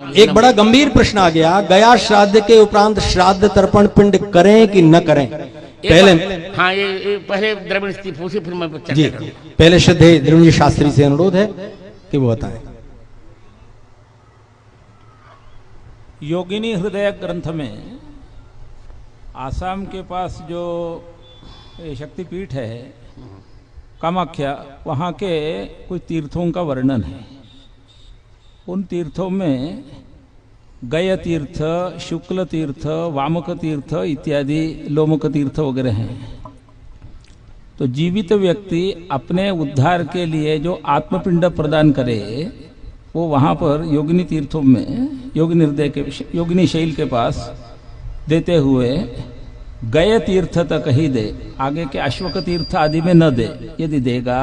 एक बड़ा गंभीर प्रश्न आ गया, गया श्राद्ध के उपरांत श्राद्ध तर्पण पिंड करें कि न करें। पहले हाँ ये पहले द्रविड़ स्थिति पूछी, फिर मैं जी पहले श्रद्धेय द्रविड़ शास्त्री से अनुरोध है कि वो बताएं। योगिनी हृदय ग्रंथ में आसाम के पास जो शक्तिपीठ है कामाख्या, वहाँ के कुछ तीर्थों का वर्णन है। उन तीर्थों में गय तीर्थ, शुक्ल तीर्थ, वामक तीर्थ इत्यादि, लोमक तीर्थ वगैरह हैं। तो जीवित व्यक्ति अपने उद्धार के लिए जो आत्मपिंड प्रदान करे वो वहाँ पर योगिनी तीर्थों में योगिनी हृदय के योगिनी शैल के पास देते हुए गय तीर्थ तक ही दे, आगे के अश्वक तीर्थ आदि में न दे। यदि देगा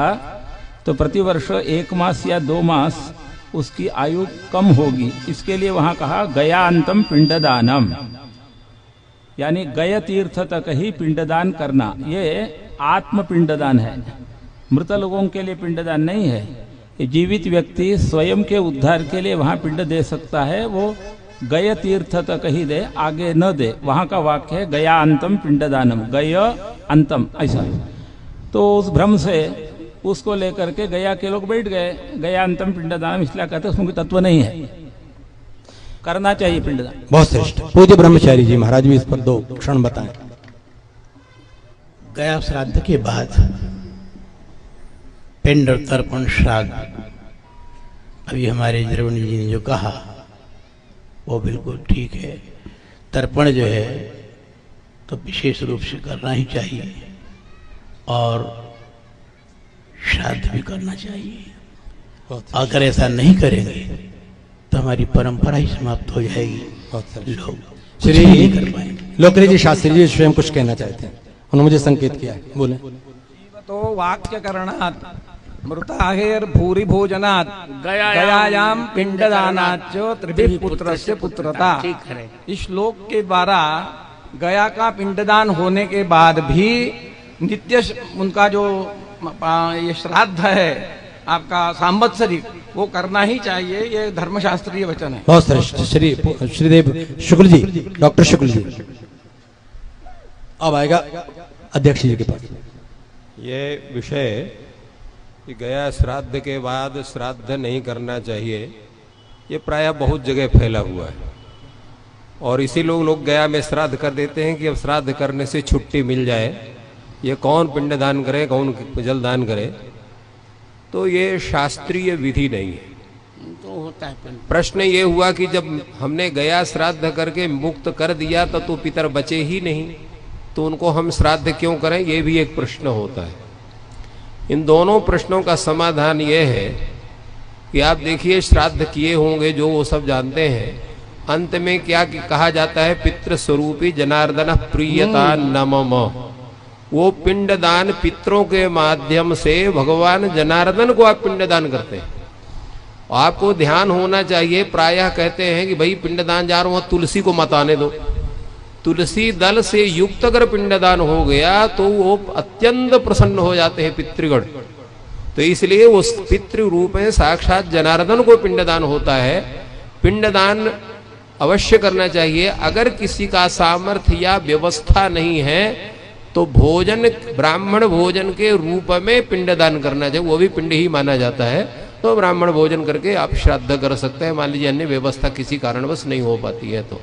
तो प्रतिवर्ष 1 मास या 2 मास उसकी आयु कम होगी। इसके लिए वहां कहा गयान्तम पिंडदानम, यानी गय तीर्थ तक ही पिंडदान करना। ये आत्म पिंडदान है, मृत लोगों के लिए पिंडदान नहीं है। ये जीवित व्यक्ति स्वयं के उद्धार के लिए वहां पिंड दे सकता है, वो गय तीर्थ तक ही दे, आगे न दे। वहां का वाक्य है गयान्तम पिंडदानम, गय अंतम, ऐसा। तो उस भ्रम से उसको लेकर के गया के लोग बैठ गए, गयान्तम पिंडदानम इसलिए कहते हैं, उसमें कोई तत्व नहीं है। करना चाहिए पिंडदान। बहुत श्रेष्ठ। पूज्य ब्रह्मचारी जी महाराज भी इस पर 2 क्षण बताएं। गया श्राद्ध के बाद पिंड और तर्पण श्राद्ध, अभी हमारे द्रविड़ जी ने जो कहा वो बिल्कुल ठीक है। तर्पण जो है तो विशेष रूप से करना ही चाहिए और श्राद्ध भी करना चाहिए। अगर ऐसा नहीं करेंगे तो हमारी परंपरा ही समाप्त हो जाएगी, लोग श्री नहीं कर पाएंगे। लोकरी जी शास्त्री जी स्वयं कुछ कहना चाहते हैं, उन्होंने मुझे संकेत किया है, बोले। तो वाक्य करणात् मृताहेर भूरि भोजनात् गयायाम पिंडदानाच्च त्रिभिः पुत्रस्य पुत्रता। इस श्लोक के द्वारा गया का पिंडदान होने के बाद भी नित्य उनका जो ये श्राद्ध है आपका सांवत्सरिक, वो करना ही चाहिए। ये धर्मशास्त्रीय वचन है। बहुत श्रेष्ठ। श्रीदेव शुक्ल जी, डॉक्टर शुक्ल जी, अब आएगा अध्यक्ष जी के पास। ये विषय कि गया श्राद्ध के बाद श्राद्ध नहीं करना चाहिए, ये प्रायः बहुत जगह फैला हुआ है और इसी लोग गया में श्राद्ध कर देते हैं कि अब श्राद्ध करने से छुट्टी मिल जाए। ये कौन पिंडदान करे, कौन जलदान करे, तो ये शास्त्रीय विधि नहीं है। तो होता है प्रश्न ये हुआ कि जब हमने गया श्राद्ध करके मुक्त कर दिया तो पितर बचे ही नहीं, तो उनको हम श्राद्ध क्यों करें, ये भी एक प्रश्न होता है। इन दोनों प्रश्नों का समाधान ये है कि आप देखिए, श्राद्ध किए होंगे जो वो सब जानते हैं, अंत में क्या कहा जाता है, पितृ स्वरूपी जनार्दन प्रियता नमम। वो पिंडदान पितरों के माध्यम से भगवान जनार्दन को आप पिंडदान करते हैं। आपको ध्यान होना चाहिए, प्रायः कहते हैं कि भाई पिंडदान जा रहा हूं, तुलसी को मत आने दो। तुलसी दल से युक्त अगर पिंडदान हो गया तो वो अत्यंत प्रसन्न हो जाते हैं पितृगण। तो इसलिए उस पितृ रूप में साक्षात जनार्दन को पिंडदान होता है। पिंडदान अवश्य करना चाहिए। अगर किसी का सामर्थ्य या व्यवस्था नहीं है तो भोजन, ब्राह्मण भोजन के रूप में पिंडदान करना चाहिए, वो भी पिंड ही माना जाता है। तो ब्राह्मण भोजन करके आप श्राद्ध कर सकते हैं। मान लीजिए अन्य व्यवस्था किसी कारणवश नहीं हो पाती है, तो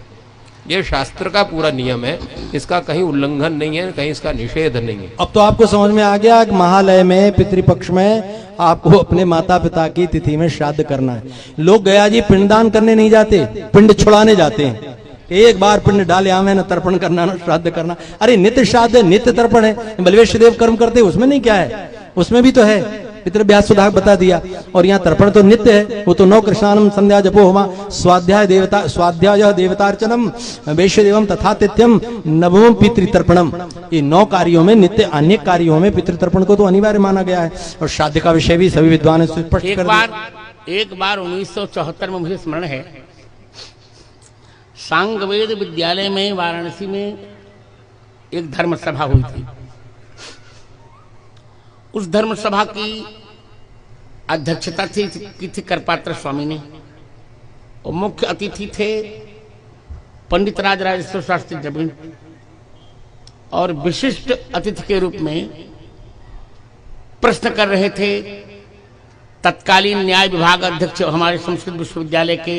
ये शास्त्र का पूरा नियम है, इसका कहीं उल्लंघन नहीं है, कहीं इसका निषेध नहीं है। अब तो आपको समझ में आ गया कि महालय में पितृपक्ष में आपको अपने माता पिता की तिथि में श्राद्ध करना है। लोग गया जी पिंडदान करने नहीं जाते, पिंड छुड़ाने जाते हैं। एक बार पिंड डाले आवे न तर्पण करना न श्राद्ध करना। अरे नित्य श्राद्ध है, नित्य तर्पण है। बलवेश देव कर्म करते, उसमें नहीं क्या है, उसमें भी तो है। पितृव्यास सुधार बता दिया। और यहाँ तर्पण तो नित्य है, वो तो 9 कृष्णानम संध्या जपो होमा स्वाध्याय देवतार्चनम वैश्य देवम तथा तिथ्यम नवम पितृतर्पणम। ये 9 कार्यों में नित्य अनेक कार्यों में पितृतर्पण को तो अनिवार्य माना गया है। और श्राद्ध का विषय भी सभी विद्वान स्पष्ट कर दिया। एक बार 1974 में मुझे स्मरण है, सांगवेद विद्यालय में वाराणसी में एक धर्म सभा हुई थी। उस धर्म सभा की अध्यक्षता की थी करपात्र स्वामी ने, और मुख्य अतिथि थे पंडित राजराजेश्वर शास्त्री द्रविड़, और विशिष्ट अतिथि के रूप में प्रश्न कर रहे थे तत्कालीन न्याय विभाग अध्यक्ष हमारे संस्कृत विश्वविद्यालय के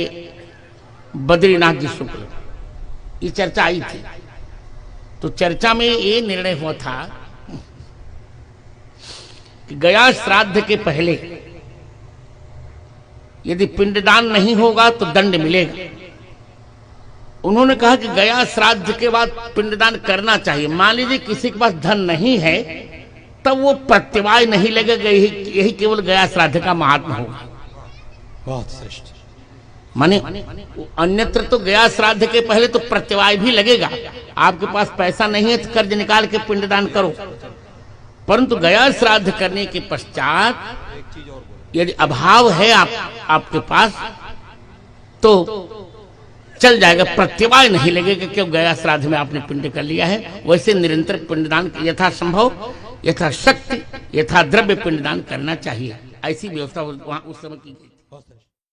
बद्रीनाथ जी शुक्ल। ये चर्चा आई थी, तो चर्चा में ये निर्णय हुआ था कि गया श्राद्ध के पहले यदि पिंडदान नहीं होगा तो दंड मिलेगा। उन्होंने कहा कि गया श्राद्ध के बाद पिंडदान करना चाहिए। मान लीजिए किसी के पास धन नहीं है तब वो प्रत्यवाय नहीं लगेगा, यही केवल गया श्राद्ध का महात्मा होगा। बहुत श्रेष्ठ। माने अन्यत्र तो गया श्राद्ध के पहले तो प्रत्यवाय भी लगेगा। आपके पास पैसा नहीं है तो कर्ज निकाल के पिंडदान करो, परंतु गया श्राद्ध करने के पश्चात यदि अभाव है आपके पास तो चल जाएगा, प्रत्यवाय नहीं लगेगा क्यों गया श्राद्ध में आपने पिंड कर लिया है। वैसे निरंतर पिंडदान यथासंभव, यथाशक्ति, यथा द्रव्य पिंडदान करना चाहिए। ऐसी व्यवस्था वहां उस समय की गई।